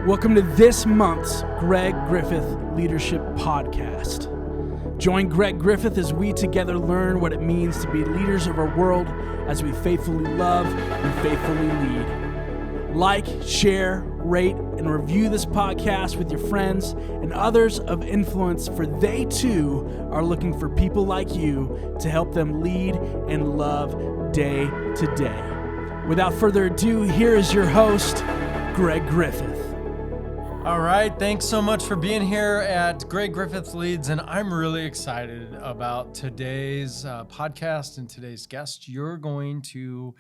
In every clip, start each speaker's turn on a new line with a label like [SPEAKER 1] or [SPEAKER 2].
[SPEAKER 1] Welcome to this month's Greg Griffith Leadership Podcast. Join Greg Griffith as we together learn what it means to be leaders of our world as we faithfully love and faithfully lead. Like, share, rate, and review this podcast with your friends and others of influence, for they too are looking for people like you to help them lead and love day to day. Without further ado, here is your host, Greg Griffith.
[SPEAKER 2] All right, thanks so much for being here at Greg Griffith Leads, and I'm really excited about today's podcast and today's guest. You're going to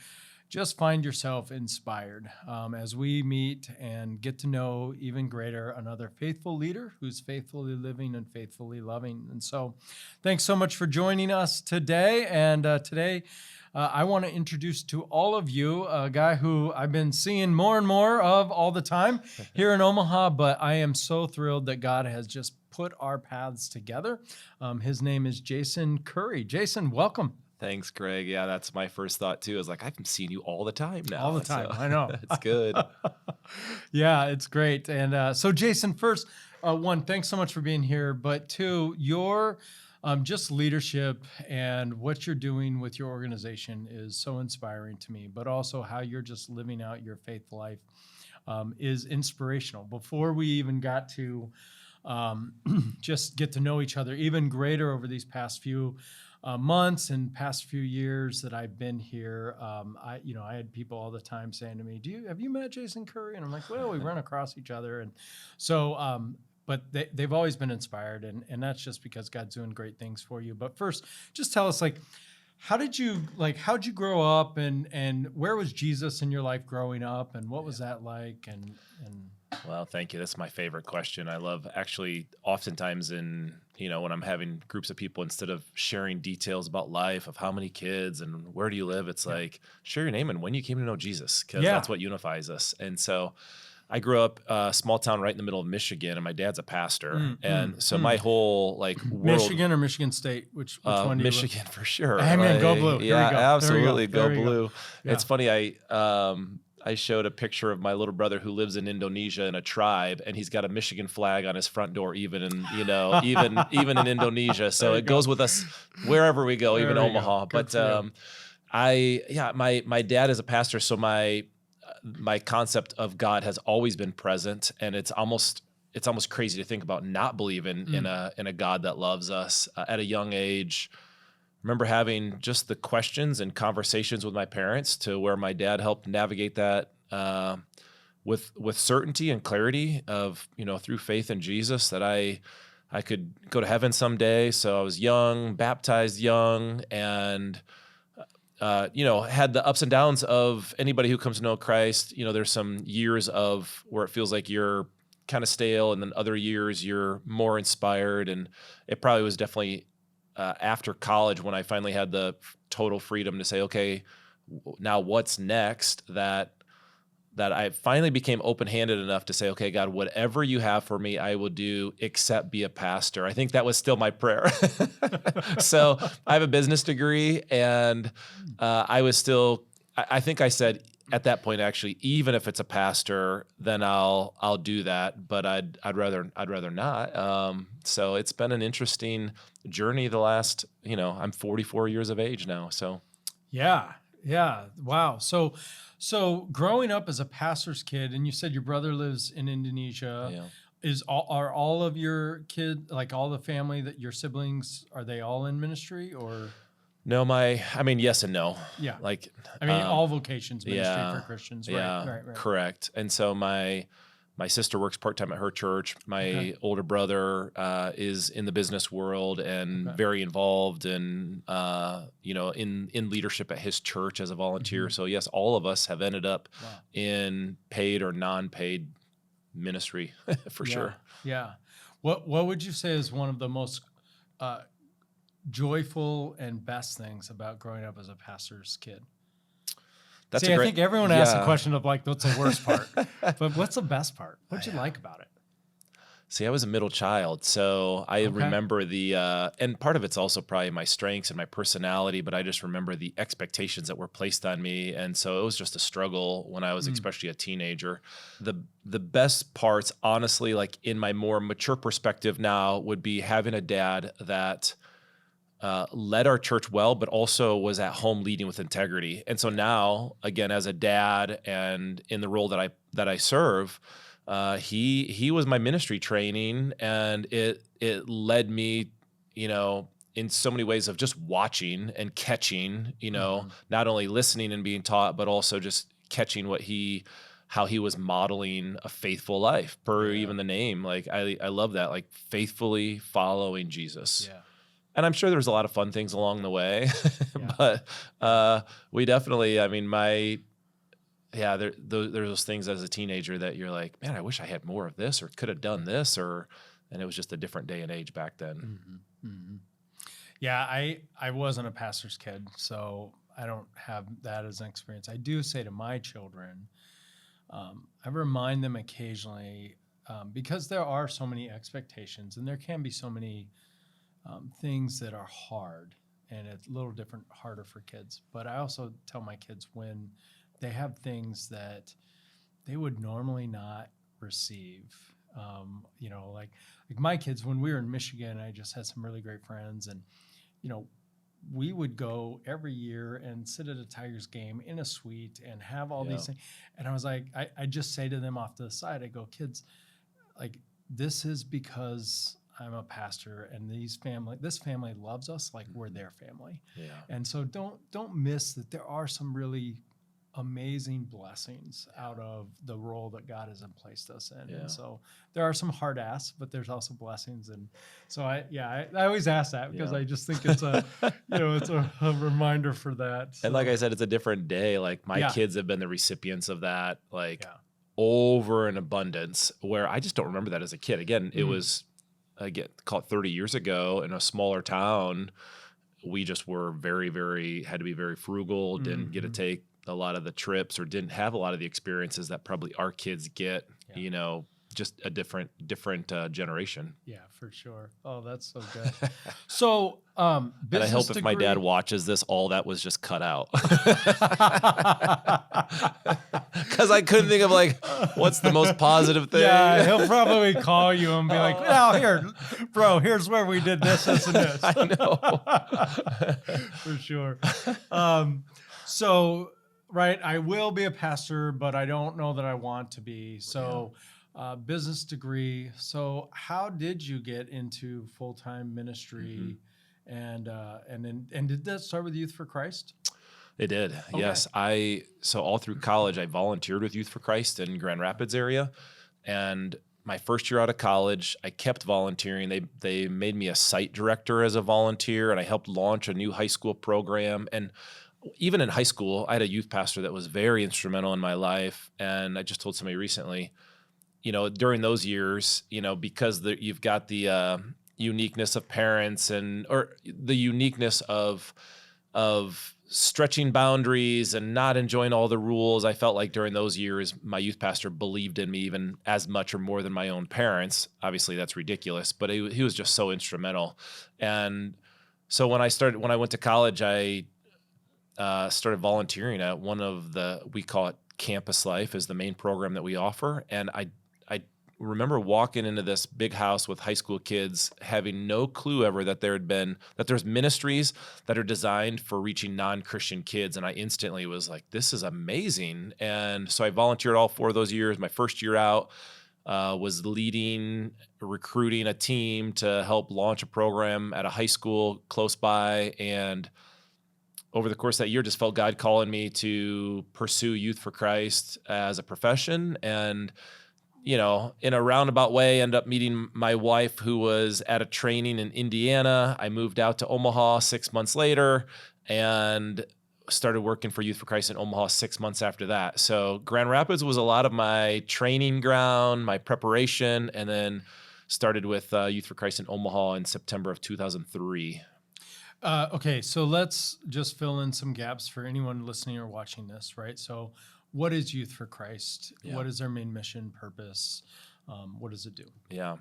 [SPEAKER 2] just find yourself inspired as we meet and get to know even greater another faithful leader who's faithfully living and faithfully loving. And so thanks so much for joining us today. And today, I want to introduce to all of you a guy who I've been seeing more and more of all the time here in Omaha, but I am so thrilled that God has just put our paths together. His name is Jason Currie. Jason, welcome.
[SPEAKER 3] Thanks, Greg. Yeah, that's my first thought too. I was like, I've been seeing you all the time now.
[SPEAKER 2] All the time, so, I know.
[SPEAKER 3] It's good.
[SPEAKER 2] Yeah, it's great. And so Jason, first, one, thanks so much for being here. But two, your just leadership and what you're doing with your organization is so inspiring to me, but also how you're just living out your faith life is inspirational. Before we even got to just get to know each other even greater over these past few months and past few years that I've been here, I had people all the time saying to me, have you met Jason Currie? And I'm like, well, we run across each other. And so, but they've always been inspired, and that's just because God's doing great things for you. But first, just tell us, how'd you grow up, and where was Jesus in your life growing up, and what was that like? And
[SPEAKER 3] Well, thank you. That's my favorite question. I love actually oftentimes when I'm having groups of people, instead of sharing details about life of how many kids and where do you live, it's like, share your name and when you came to know Jesus, because that's what unifies us. And so I grew up a small town right in the middle of Michigan, and my dad's a pastor. So my whole world.
[SPEAKER 2] Michigan or Michigan State? Which one do you
[SPEAKER 3] Michigan for sure.
[SPEAKER 2] I mean, go blue.
[SPEAKER 3] Yeah, absolutely. Go blue.
[SPEAKER 2] Go. Yeah.
[SPEAKER 3] It's funny. I showed a picture of my little brother who lives in Indonesia in a tribe, and he's got a Michigan flag on his front door, even in in Indonesia. So it goes with us wherever we go, even Omaha. But my dad is a pastor, so my concept of God has always been present, and it's almost crazy to think about not believing in a God that loves us. At a young age, remember having just the questions and conversations with my parents, to where my dad helped navigate that with certainty and clarity of through faith in Jesus, that I could go to heaven someday. So I was young, baptized young, and had the ups and downs of anybody who comes to know Christ. There's some years of where it feels like you're kind of stale, and then other years you're more inspired. And it probably was definitely after college when I finally had the total freedom to say, okay, now what's next, that I finally became open-handed enough to say, okay, God, whatever you have for me, I will do, except be a pastor. I think that was still my prayer. So I have a business degree, and I think I said at that point, actually, even if it's a pastor, then I'll do that, but I'd rather not. So it's been an interesting journey the last, I'm 44 years of age now. So
[SPEAKER 2] yeah. Wow. So growing up as a pastor's kid, and you said your brother lives in Indonesia. Yeah. Are all of your kids, all the family, that your siblings, are they all in ministry, or?
[SPEAKER 3] No, yes and no.
[SPEAKER 2] Yeah. All vocations ministry for Christians. Right,
[SPEAKER 3] yeah,
[SPEAKER 2] right.
[SPEAKER 3] Correct. And so my sister works part-time at her church. My older brother is in the business world and very involved and in leadership at his church as a volunteer. Mm-hmm. So yes, all of us have ended up in paid or non-paid ministry for sure.
[SPEAKER 2] Yeah. What would you say is one of the most joyful and best things about growing up as a pastor's kid? I think everyone asks the question of what's the worst part? But what's the best part? What'd you like about it?
[SPEAKER 3] See, I was a middle child, so I remember and part of it's also probably my strengths and my personality, but I just remember the expectations that were placed on me, and so it was just a struggle when I was especially a teenager. The best parts, honestly, like in my more mature perspective now, would be having a dad that led our church well, but also was at home leading with integrity. And so now, again, as a dad and in the role that I serve, he was my ministry training, and it led me, in so many ways of just watching and catching, not only listening and being taught, but also just catching how he was modeling a faithful life per even the name. Like I love that, like faithfully following Jesus.
[SPEAKER 2] Yeah.
[SPEAKER 3] And I'm sure there's a lot of fun things along the way, but we definitely, I mean, there's those things as a teenager that you're like, man, I wish I had more of this, or could have done this, and it was just a different day and age back then.
[SPEAKER 2] Mm-hmm. Mm-hmm. Yeah, I wasn't a pastor's kid, so I don't have that as an experience. I do say to my children, I remind them occasionally, because there are so many expectations, and there can be so many things that are hard, and it's a little harder for kids. But I also tell my kids when they have things that they would normally not receive. Like my kids, when we were in Michigan, I just had some really great friends, and we would go every year and sit at a Tigers game in a suite and have all these things. And I was like, I just say to them off to the side, I go, kids, like, this is because I'm a pastor, and this family loves us like we're their family. Yeah. And so don't miss that there are some really amazing blessings out of the role that God has placed us in. Yeah. And so there are some hard asks, but there's also blessings. And so I always ask that because I just think it's it's a reminder for that. So.
[SPEAKER 3] And like I said, it's a different day. Like my kids have been the recipients of that, over an abundance, where I just don't remember that as a kid. Again, it was, call it 30 years ago in a smaller town. We just were very, very, had to be very frugal, didn't get to take a lot of the trips, or didn't have a lot of the experiences that probably our kids get, just a different generation.
[SPEAKER 2] Yeah, for sure. Oh, that's so good. So,
[SPEAKER 3] and I hope if my dad watches this, all that was just cut out. Because I couldn't think of what's the most positive thing.
[SPEAKER 2] Yeah, he'll probably call you and be like, "Well, here, bro, here's where we did this and this."
[SPEAKER 3] I know.
[SPEAKER 2] For sure. So, right, I will be a pastor, but I don't know that I want to be. So, business degree. So, how did you get into full-time ministry? And did that start with Youth for Christ?
[SPEAKER 3] It did. Okay. Yes. So all through college, I volunteered with Youth for Christ in Grand Rapids area. And my first year out of college, I kept volunteering. They made me a site director as a volunteer, and I helped launch a new high school program. And even in high school, I had a youth pastor that was very instrumental in my life. And I just told somebody recently, during those years, because you've got the uniqueness of parents or the uniqueness of stretching boundaries and not enjoying all the rules. I felt like during those years, my youth pastor believed in me even as much or more than my own parents. Obviously, that's ridiculous, but he was just so instrumental. And so when I went to college, I started volunteering at one of we call it Campus Life, is the main program that we offer. And I remember walking into this big house with high school kids, having no clue ever that there's ministries that are designed for reaching non-Christian kids. And I instantly was like, this is amazing. And so I volunteered all 4 of those years. My first year out was recruiting a team to help launch a program at a high school close by. And over the course of that year, just felt God calling me to pursue Youth for Christ as a profession. And in a roundabout way, end up meeting my wife, who was at a training in Indiana. I moved out to Omaha 6 months later and started working for Youth for Christ in Omaha 6 months after that. So Grand Rapids was a lot of my training ground, my preparation, and then started with Youth for Christ in Omaha in September of 2003.
[SPEAKER 2] Okay, so let's just fill in some gaps for anyone listening or watching this, right? So what is Youth for Christ? Yeah. What is their main mission, purpose? What does it do?
[SPEAKER 3] Yeah.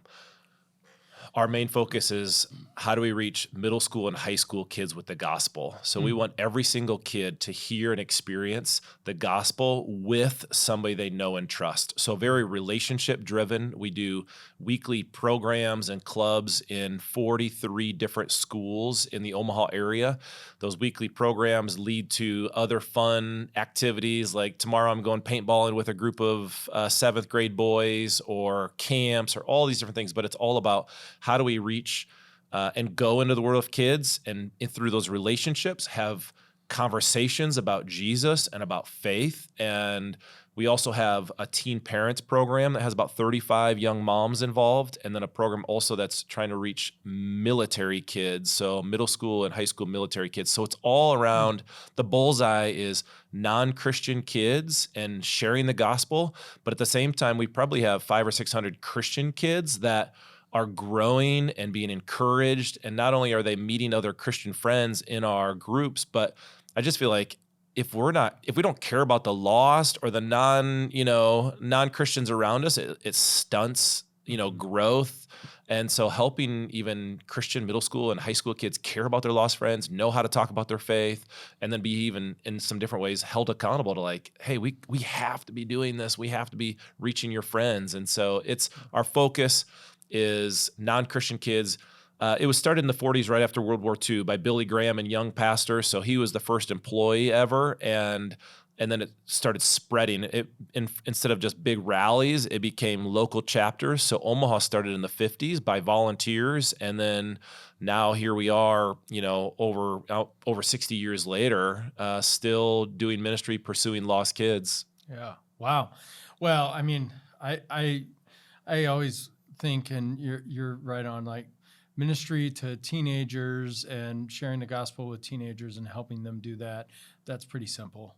[SPEAKER 3] Our main focus is how do we reach middle school and high school kids with the gospel? So we want every single kid to hear and experience the gospel with somebody they know and trust. So very relationship driven. We do weekly programs and clubs in 43 different schools in the Omaha area. Those weekly programs lead to other fun activities, like tomorrow I'm going paintballing with a group of 7th grade boys, or camps, or all these different things. But it's all about how do we reach and go into the world of kids, and through those relationships have conversations about Jesus and about faith. And we also have a teen parents program that has about 35 young moms involved, and then a program also that's trying to reach military kids, so middle school and high school military kids. So it's all around, the bullseye is non-Christian kids and sharing the gospel. But at the same time, we probably have 500 or 600 Christian kids that are growing and being encouraged. And not only are they meeting other Christian friends in our groups, but I just feel like if we don't care about the lost or the non-Christians around us, it stunts, growth. And so helping even Christian middle school and high school kids care about their lost friends, know how to talk about their faith, and then be even in some different ways held accountable to, like, hey, we have to be doing this. We have to be reaching your friends. And so it's our focus is non-Christian kids. It was started in the 40s, right after World War II, by Billy Graham and young pastors. So he was the first employee ever, and then it started spreading. Instead of just big rallies, it became local chapters. So Omaha started in the 50s by volunteers, and then now here we are, over 60 years later, still doing ministry, pursuing lost kids.
[SPEAKER 2] Yeah. Wow. Well, I mean, I always think, and you're right on, like, ministry to teenagers and sharing the gospel with teenagers and helping them do that. That's pretty simple.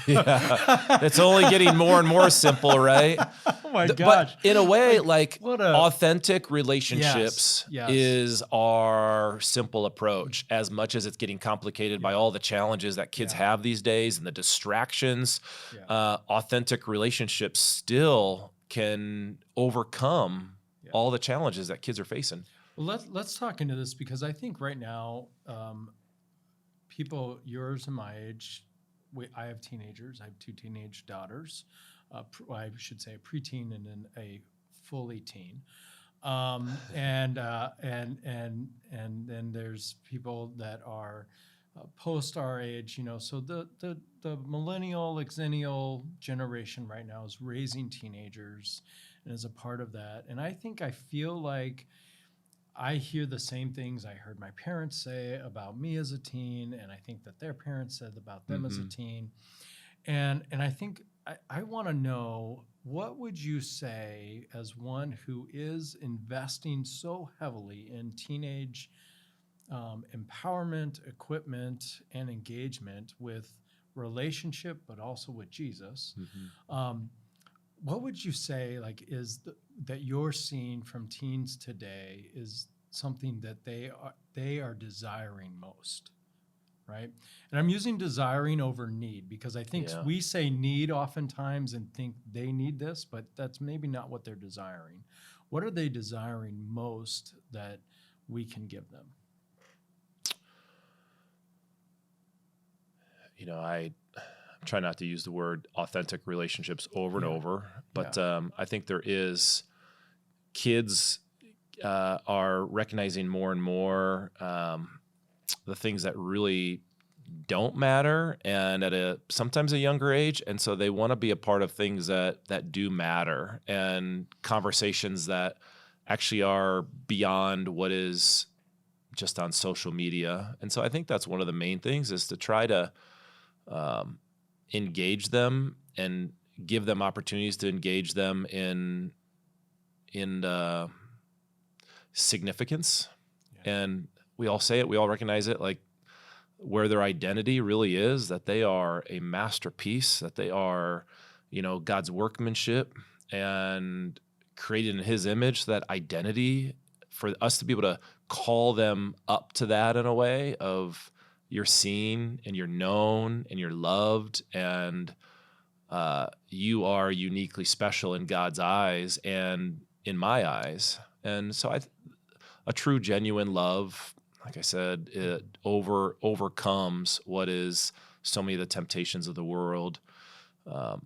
[SPEAKER 3] Yeah, it's only getting more and more simple, right?
[SPEAKER 2] Oh my gosh.
[SPEAKER 3] But in a way, authentic relationships
[SPEAKER 2] Yes.
[SPEAKER 3] is our simple approach, as much as it's getting complicated by all the challenges that kids have these days and the distractions. Authentic relationships still can overcome all the challenges that kids are facing.
[SPEAKER 2] Well, let's talk into this, because I think right now, people yours and my age, I have teenagers. I have 2 teenage daughters. I should say a preteen and then a fully teen. And then there's people that are post our age. So the millennial, exennial generation right now is raising teenagers and is a part of that. And I feel like I hear the same things I heard my parents say about me as a teen, and I think that their parents said about them as a teen. And I think I want to know, what would you say, as one who is investing so heavily in teenage empowerment, equipment, and engagement with relationship, but also with Jesus? What would you say, like, that you're seeing from teens today is something that they are desiring most, right? And I'm using desiring over need, because I think we say need oftentimes and think they need this, but that's maybe not what they're desiring. What are they desiring most that we can give them?
[SPEAKER 3] I try not to use the word authentic relationships over and over, but I think there is, kids are recognizing more and more the things that really don't matter, and at sometimes a younger age, and so they want to be a part of things that do matter, and conversations that actually are beyond what is just on social media. And so I think that's one of the main things, is to try to engage them and give them opportunities to engage them in significance. And we all say it, we all recognize it, like, where their identity really is, that they are a masterpiece, that they are, God's workmanship and created in His image. That identity, for us to be able to call them up to that in a way of, you're seen and you're known and you're loved, and you are uniquely special in God's eyes and in my eyes. And so a true, genuine love, like I said, it overcomes what is so many of the temptations of the world. I'm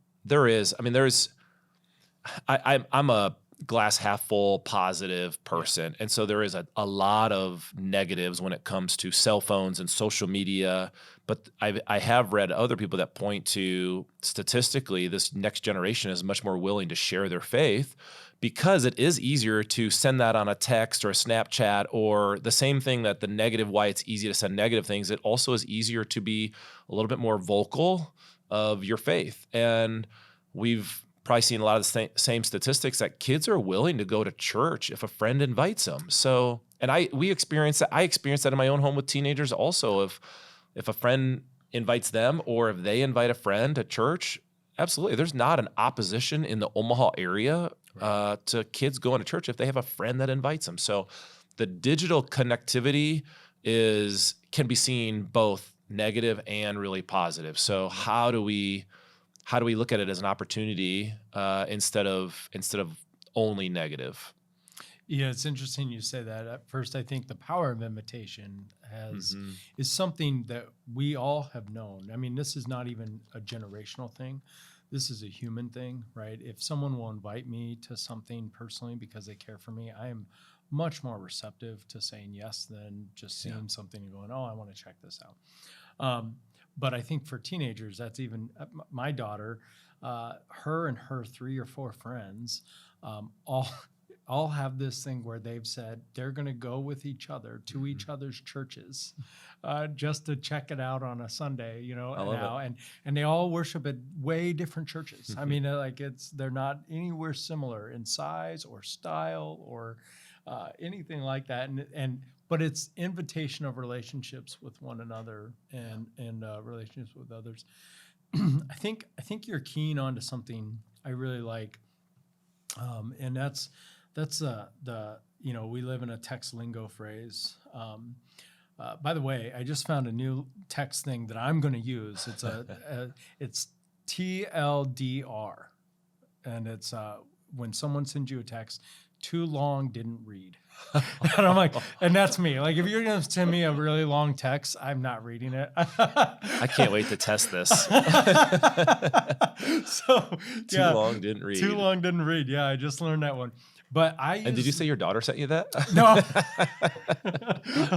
[SPEAKER 3] a glass half full positive person. And so there is a lot of negatives when it comes to cell phones and social media. But I have read other people that point to statistically, this next generation is much more willing to share their faith because it is easier to send that on a text or a Snapchat, or the same thing that the negative, why it's easy to send negative things. It also is easier to be a little bit more vocal of your faith. And we've probably seen a lot of the same statistics that kids are willing to go to church if a friend invites them. So, and I experienced that in my own home with teenagers also. If a friend invites them, or if they invite a friend to church, absolutely. There's not an opposition in the Omaha area to kids going to church if they have a friend that invites them. So the digital connectivity can be seen both negative and really positive. So how do we look at it as an opportunity instead of only negative?
[SPEAKER 2] Yeah, it's interesting you say that. At first, I think the power of invitation is something that we all have known. I mean, this is not even a generational thing. This is a human thing, right? If someone will invite me to something personally because they care for me, I am much more receptive to saying yes than just seeing something and going, oh, I want to check this out. But I think for teenagers, that's even my daughter, her and her 3 or 4 friends, all have this thing where they've said they're going to go with each other to each other's churches, just to check it out on a Sunday, and they all worship at way different churches. I mean, they're not anywhere similar in size or style or anything like that. But it's invitation of relationships with one another and relationships with others. I think you're keen onto something I really like, and that's we live in a text lingo phrase. By the way, I just found a new text thing that I'm going to use. It's TLDR, and it's when someone sends you a text, too long, didn't read. And I'm like, and that's me. Like, if you're going to send me a really long text, I'm not reading it.
[SPEAKER 3] I can't wait to test this. Too long, didn't read.
[SPEAKER 2] Too long, didn't read. Yeah, I just learned that one. But
[SPEAKER 3] And did you say your daughter sent you that?
[SPEAKER 2] No.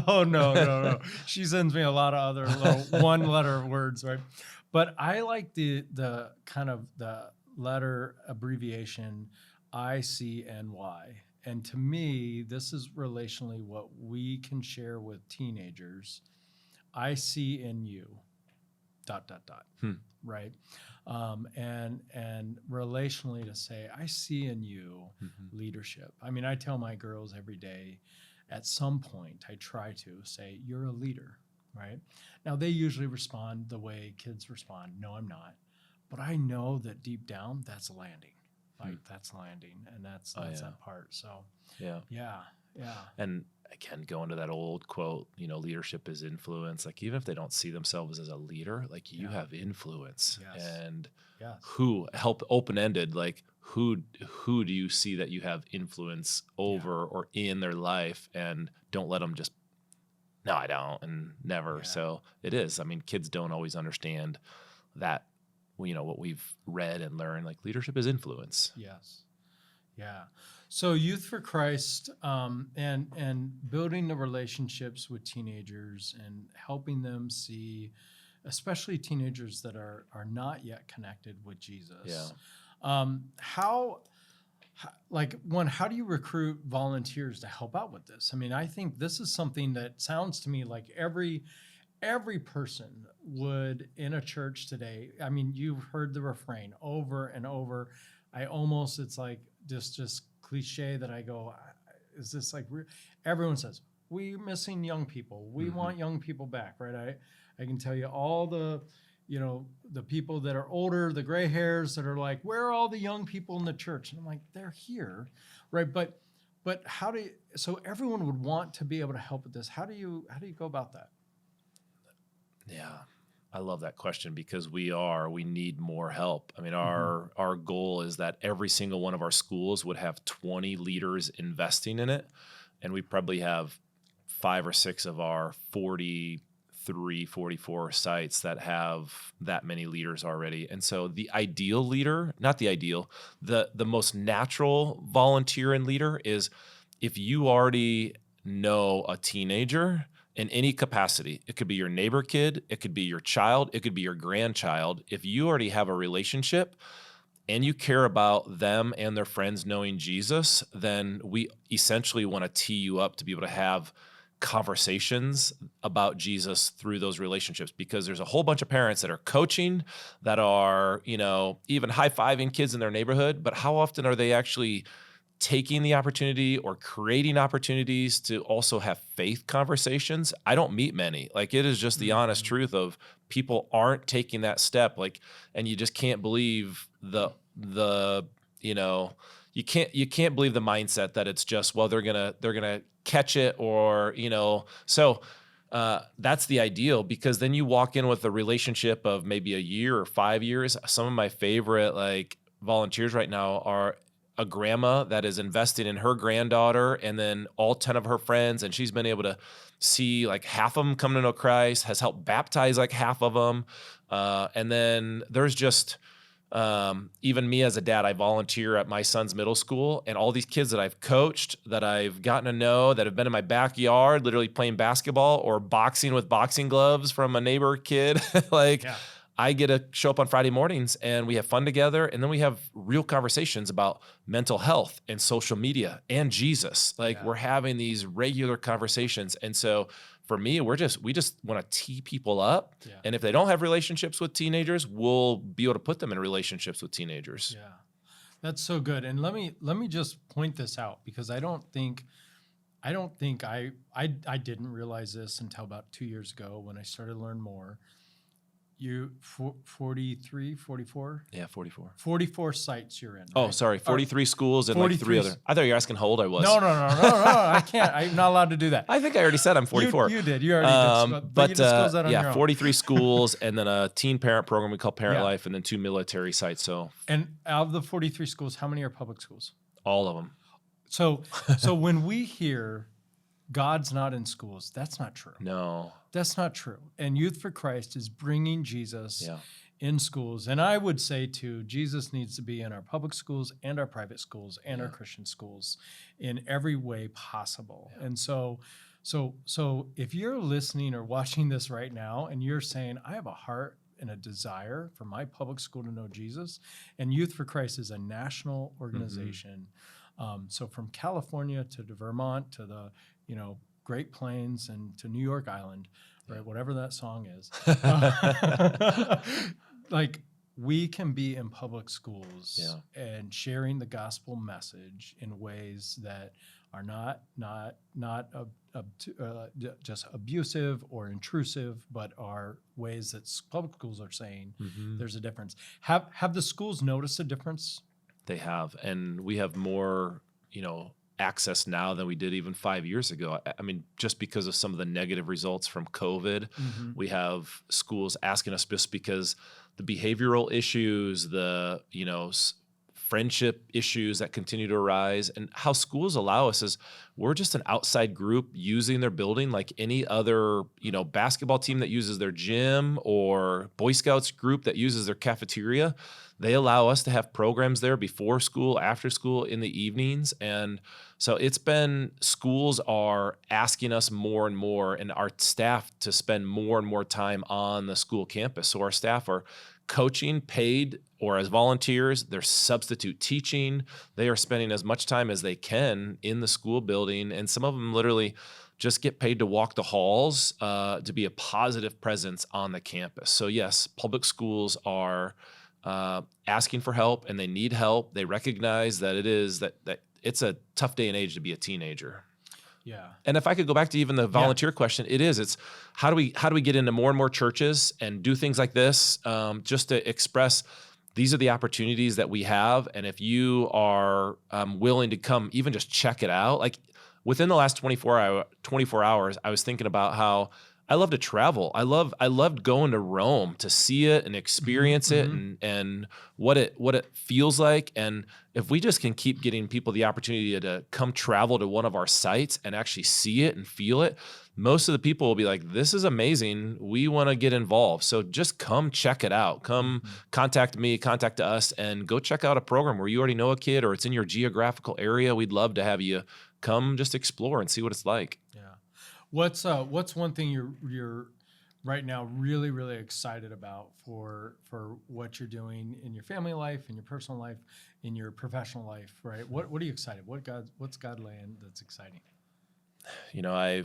[SPEAKER 2] Oh, no. She sends me a lot of other little one-letter words, right? But I like the kind of the letter abbreviation ICNY. And to me, this is relationally what we can share with teenagers. I see in you, ... right? And relationally to say, I see in you leadership. I mean, I tell my girls every day, at some point, I try to say, you're a leader, right? Now, they usually respond the way kids respond. No, I'm not. But I know that deep down, that's landing. Like, that's landing, and that's that part. So, yeah.
[SPEAKER 3] And again, going to that old quote, leadership is influence. Like, even if they don't see themselves as a leader, like, you have influence.
[SPEAKER 2] Yes.
[SPEAKER 3] And who help open-ended, like, who do you see that you have influence over or in their life, and don't let them just, no, I don't, and never. So it is. I mean, kids don't always understand that. What we've read and learned, like, leadership is influence.
[SPEAKER 2] Yes. Yeah. So Youth for Christ, and building the relationships with teenagers and helping them see, especially teenagers that are not yet connected with Jesus.
[SPEAKER 3] Yeah.
[SPEAKER 2] How do you recruit volunteers to help out with this? I mean, I think this is something that sounds to me like every person would in a church today. I mean, you've heard the refrain over and over. It's like just cliche that I go, is this like, everyone says, we're missing young people. We want young people back, right? I can tell you all the people that are older, the gray hairs that are like, where are all the young people in the church? And I'm like, they're here, right? But so everyone would want to be able to help with this. How do you go about that?
[SPEAKER 3] Yeah. I love that question because we need more help. I mean, our goal is that every single one of our schools would have 20 leaders investing in it. And we probably have 5 or 6 of our 43, 44 sites that have that many leaders already. And so the ideal leader, not the ideal, the most natural volunteer and leader is if you already know a teenager in any capacity. It could be your neighbor kid, it could be your child, it could be your grandchild. If you already have a relationship and you care about them and their friends knowing Jesus, then we essentially want to tee you up to be able to have conversations about Jesus through those relationships, because there's a whole bunch of parents that are coaching, that are, even high-fiving kids in their neighborhood, but how often are they actually taking the opportunity or creating opportunities to also have faith conversations? I don't meet many. Like, it is just the honest truth of people aren't taking that step. Like, and you just can't believe you can't believe the mindset that it's just, well, they're gonna catch it, or so that's the ideal, because then you walk in with a relationship of maybe a year or 5 years. Some of my favorite volunteers right now are a grandma that is investing in her granddaughter and then all 10 of her friends. And she's been able to see half of them come to know Christ, has helped baptize half of them. And then there's just, even me as a dad, I volunteer at my son's middle school, and all these kids that I've coached, that I've gotten to know, that have been in my backyard, literally playing basketball or boxing with boxing gloves from a neighbor kid. I get to show up on Friday mornings and we have fun together. And then we have real conversations about mental health and social media and Jesus. We're having these regular conversations. And so for me, we just want to tee people up. Yeah. And if they don't have relationships with teenagers, we'll be able to put them in relationships with teenagers.
[SPEAKER 2] Yeah, that's so good. And let me just point this out, because I don't think I didn't realize this until about 2 years ago when I started to learn more. You 43, 44?
[SPEAKER 3] Yeah, 44.
[SPEAKER 2] 44 sites you're in.
[SPEAKER 3] Oh,
[SPEAKER 2] right?
[SPEAKER 3] sorry. 43 schools and 3 other. I thought you were asking how old I was.
[SPEAKER 2] No. I can't. I'm not allowed to do that.
[SPEAKER 3] I think I already said I'm 44.
[SPEAKER 2] You did. You already did. But you disclosed that on your own. 43
[SPEAKER 3] schools, and then a teen parent program we call Parent Life, and then 2 military sites. So.
[SPEAKER 2] And out of the 43 schools, how many are public schools?
[SPEAKER 3] All of them.
[SPEAKER 2] So when we hear God's not in schools, that's not true.
[SPEAKER 3] No.
[SPEAKER 2] That's not true. And Youth for Christ is bringing Jesus in schools. And I would say, too, Jesus needs to be in our public schools and our private schools and our Christian schools in every way possible. Yeah. And so if you're listening or watching this right now and you're saying, I have a heart and a desire for my public school to know Jesus, and Youth for Christ is a national organization. So from California to Vermont to the Great Plains and to New York Island, right? Whatever that song is. We can be in public schools and sharing the gospel message in ways that are not just abusive or intrusive, but are ways that public schools are saying there's a difference. Have the schools noticed a difference?
[SPEAKER 3] They have, and we have more, access now than we did even 5 years ago. I mean, just because of some of the negative results from COVID, we have schools asking us, just because the behavioral issues, the, friendship issues that continue to arise, and how schools allow us is we're just an outside group using their building like any other, basketball team that uses their gym, or Boy Scouts group that uses their cafeteria. They allow us to have programs there before school, after school, in the evenings. And so schools are asking us more and more, and our staff to spend more and more time on the school campus. So our staff are coaching, paid, or as volunteers. They're substitute teaching. They are spending as much time as they can in the school building. And some of them literally just get paid to walk the halls, to be a positive presence on the campus. So yes, public schools are asking for help, and they need help. They recognize that it's a tough day and age to be a teenager.
[SPEAKER 2] Yeah.
[SPEAKER 3] And if I could go back to even the volunteer question, it's how do we get into more and more churches and do things like this, just to express these are the opportunities that we have. And if you are willing to come, even just check it out. Within the last 24 hours, I was thinking about how I love to travel. I loved going to Rome to see it and experience it and what it feels like. And if we just can keep getting people the opportunity to come travel to one of our sites and actually see it and feel it, most of the people will be like, this is amazing. We want to get involved. So just come check it out. Come contact me, contact us, and go check out a program where you already know a kid or it's in your geographical area. We'd love to have you come just explore and see what it's like.
[SPEAKER 2] Yeah. What's one thing you're right now really, really excited about for what you're doing in your family life, in your personal life, in your professional life, right? What are you excited? What's God laying that's exciting?
[SPEAKER 3] You know,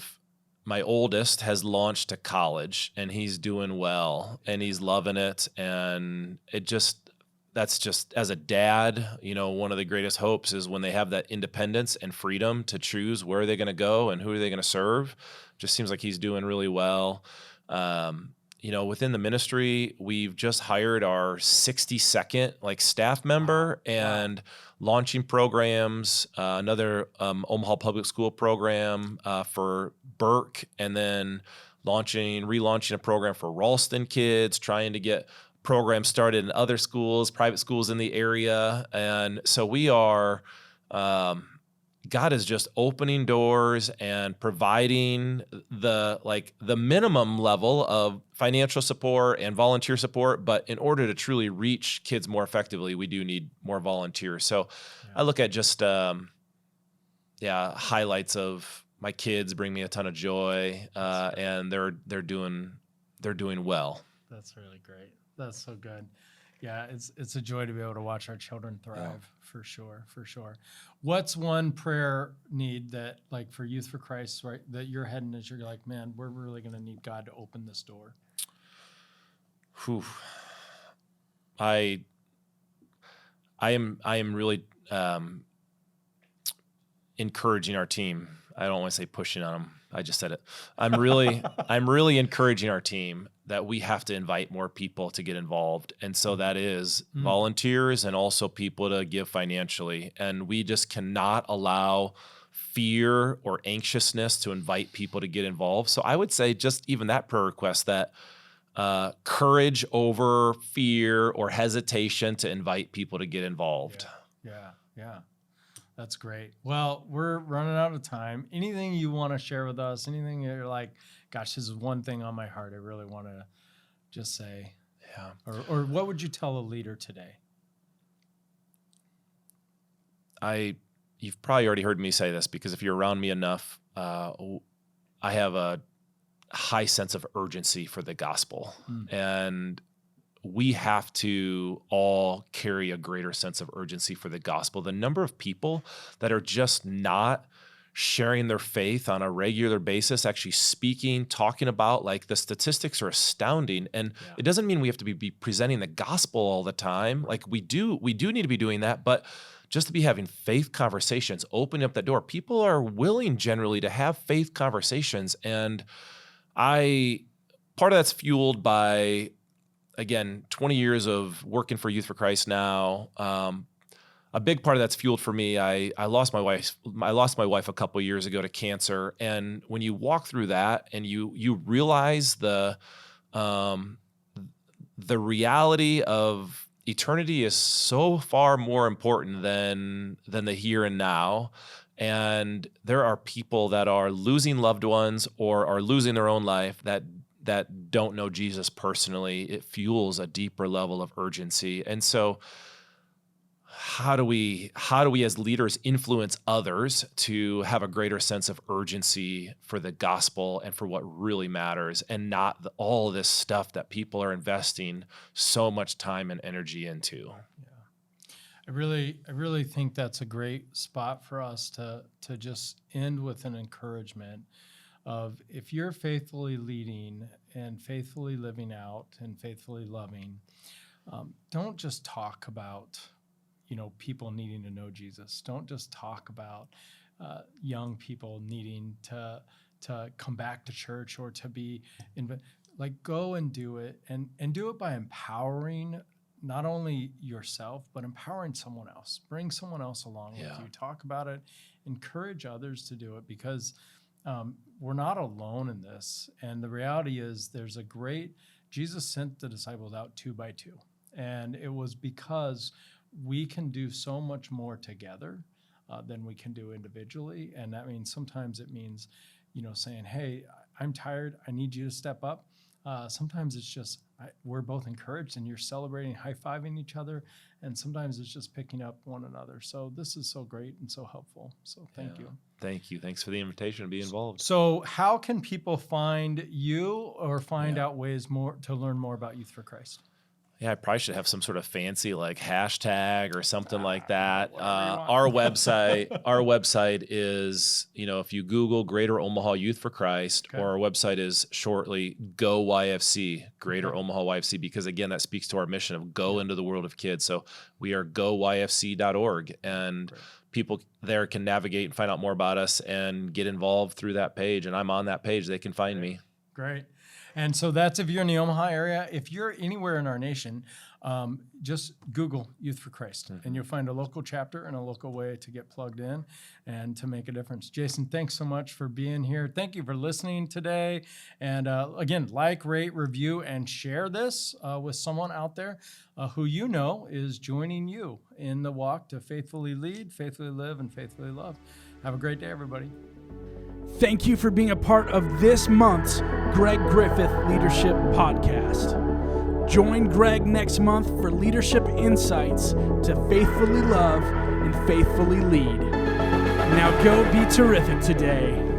[SPEAKER 3] my oldest has launched to college and he's doing well and he's loving it. And that's just as a dad, you know, one of the greatest hopes is when they have that independence and freedom to choose where they're going to go and who are they going to serve. Just seems like he's doing really well. You know, within the ministry, we've just hired our 62nd staff member and launching programs, another Omaha Public School program for Burke, and then relaunching a program for Ralston kids, trying to get programs started in other schools, private schools in the area. And so we are, God is just opening doors and providing the minimum level of financial support and volunteer support. But in order to truly reach kids more effectively, we do need more volunteers. So I look at just, highlights of my kids bring me a ton of joy, and they're doing well.
[SPEAKER 2] That's really great. That's so good. Yeah, it's a joy to be able to watch our children thrive, for sure. What's one prayer need that, like, for Youth for Christ, right, that you're heading as you're like, man, we're really going to need God to open this door?
[SPEAKER 3] Whew. I am really encouraging our team. I don't want to say pushing on them. I just said it. I'm really encouraging our team that we have to invite more people to get involved. And so that is volunteers and also people to give financially. And we just cannot allow fear or anxiousness to invite people to get involved. So I would say just even that prayer request, that courage over fear or hesitation to invite people to get involved.
[SPEAKER 2] Yeah. That's great. Well, we're running out of time. Anything you want to share with us? Anything you're like, gosh, this is one thing on my heart I really want to just say?
[SPEAKER 3] Yeah.
[SPEAKER 2] Or what would you tell a leader today?
[SPEAKER 3] You've probably already heard me say this, because if you're around me enough, I have a high sense of urgency for the gospel. And we have to all carry a greater sense of urgency for the gospel. The number of people that are just not sharing their faith on a regular basis, actually speaking, talking about, like, the statistics are astounding. And it doesn't mean we have to be presenting the gospel all the time. Like, we do need to be doing that, but just to be having faith conversations, opening up that door. People are willing generally to have faith conversations. And part of that's fueled by, again, 20 years of working for Youth for Christ now. A big part of that's fueled for me. I lost my wife a couple of years ago to cancer. And when you walk through that and you realize the reality of eternity is so far more important than the here and now. And there are people that are losing loved ones or are losing their own life that don't know Jesus personally. It fuels a deeper level of urgency. And so how do we as leaders influence others to have a greater sense of urgency for the gospel and for what really matters, and not all of this stuff that people are investing so much time and energy into?
[SPEAKER 2] I really think that's a great spot for us to just end with an encouragement of, if you're faithfully leading and faithfully living out and faithfully loving, don't just talk about, people needing to know Jesus. Don't just talk about young people needing to come back to church or to be go and do it, and do it by empowering not only yourself, but empowering someone else. Bring someone else along with you. Talk about it. Encourage others to do it, because we're not alone in this. And the reality is Jesus sent the disciples out 2 by 2. And it was because we can do so much more together than we can do individually. And that means sometimes it means, saying, hey, I'm tired. I need you to step up. Sometimes it's just we're both encouraged and you're celebrating, high-fiving each other. And sometimes it's just picking up one another. So this is so great and so helpful. So thank you.
[SPEAKER 3] Thank you. Thanks for the invitation to be involved.
[SPEAKER 2] So how can people find you or find out ways to learn more about Youth for Christ?
[SPEAKER 3] Yeah, I probably should have some sort of fancy hashtag or something like that. Our website is, if you Google Greater Omaha Youth for Christ, or our website is shortly Go YFC, Greater Omaha YFC, because again, that speaks to our mission of go into the world of kids. So we are goyfc.org, and people there can navigate and find out more about us and get involved through that page. And I'm on that page. They can find me.
[SPEAKER 2] Great. And so that's if you're in the Omaha area. If you're anywhere in our nation, just Google Youth for Christ, and you'll find a local chapter and a local way to get plugged in and to make a difference. Jason, thanks so much for being here. Thank you for listening today. And again, rate, review, and share this with someone out there who is joining you in the walk to faithfully lead, faithfully live, and faithfully love. Have a great day, everybody.
[SPEAKER 1] Thank you for being a part of this month's Greg Griffith Leadership Podcast. Join Greg next month for leadership insights to faithfully love and faithfully lead. Now go be terrific today.